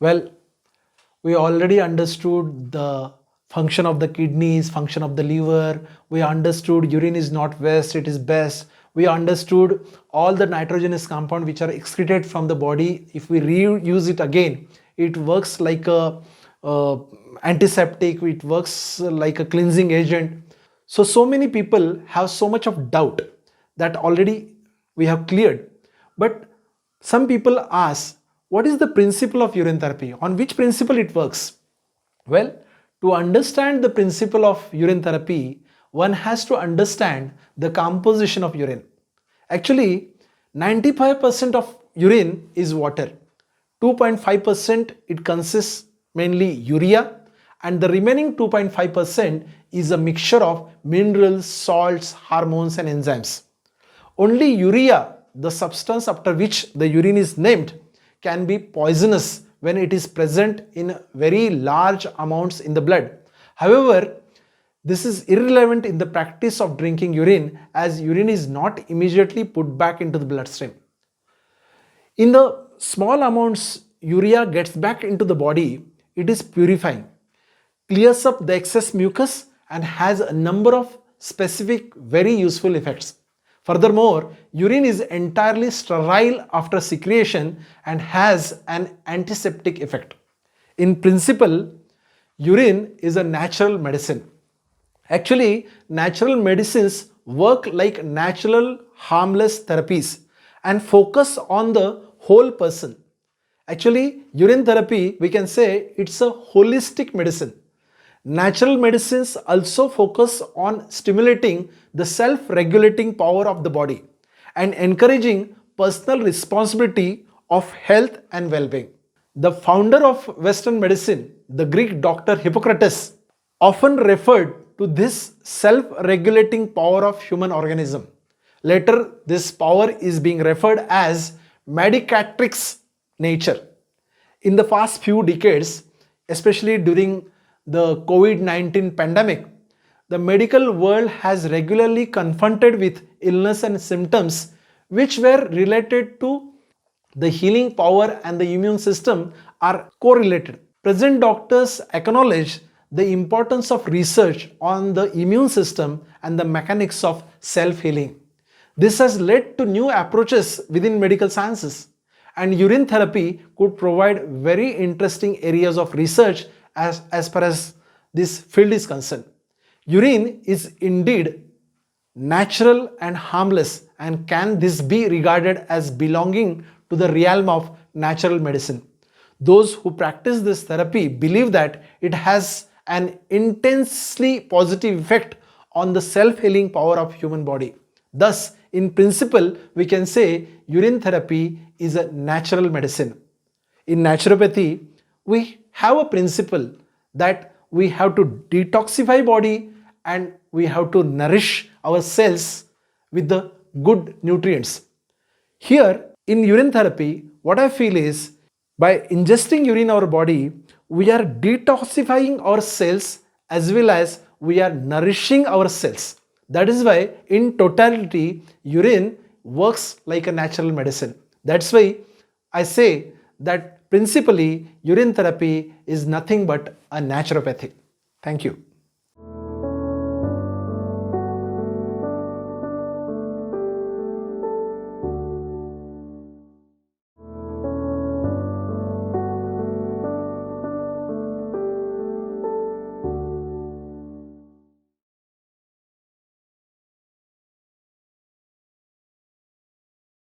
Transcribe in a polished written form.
Well, we already understood the function of the kidneys, function of the liver. We understood urine is not waste, it is best. We understood all the nitrogenous compounds which are excreted from the body. If we reuse it again, it works like a antiseptic, it works like a cleansing agent. So many people have so much of doubt that already we have cleared. But some people ask, what is the principle of urine therapy? On which principle it works? Well, to understand the principle of urine therapy, one has to understand the composition of urine. Actually, 95% of urine is water. 2.5% it consists mainly urea, and the remaining 2.5% is a mixture of minerals, salts, hormones and enzymes. Only urea, the substance after which the urine is named, can be poisonous when it is present in very large amounts in the blood. However, this is irrelevant in the practice of drinking urine, as urine is not immediately put back into the bloodstream. In the small amounts urea gets back into the body, it is purifying, clears up the excess mucus and has a number of specific very useful effects. Furthermore, urine is entirely sterile after secretion and has an antiseptic effect. In principle, urine is a natural medicine. Actually, natural medicines work like natural harmless therapies and focus on the whole person. Actually, urine therapy, we can say it's a holistic medicine. Natural medicines also focus on stimulating the self-regulating power of the body and encouraging personal responsibility of health and well-being. The founder of Western medicine, the Greek doctor Hippocrates, often referred to this self-regulating power of human organism. Later, this power is being referred as medicatrix nature. In the past few decades, especially during the COVID-19 pandemic, the medical world has regularly confronted with illness and symptoms which were related to the healing power and the immune system are correlated. Present doctors acknowledge the importance of research on the immune system and the mechanics of self-healing. This has led to new approaches within medical sciences, and urine therapy could provide very interesting areas of research as far as this field is concerned. Urine is indeed natural and harmless, and can this be regarded as belonging to the realm of natural medicine? Those who practice this therapy believe that it has an intensely positive effect on the self-healing power of human body. Thus, in principle, we can say urine therapy is a natural medicine. In naturopathy, we have a principle that we have to detoxify body and we have to nourish our cells with the good nutrients. Here in urine therapy, what I feel is by ingesting urine in our body, we are detoxifying our cells as well as we are nourishing our cells. That is why in totality, urine works like a natural medicine. That's why I say that principally urine therapy is nothing but a naturopathy. Thank you.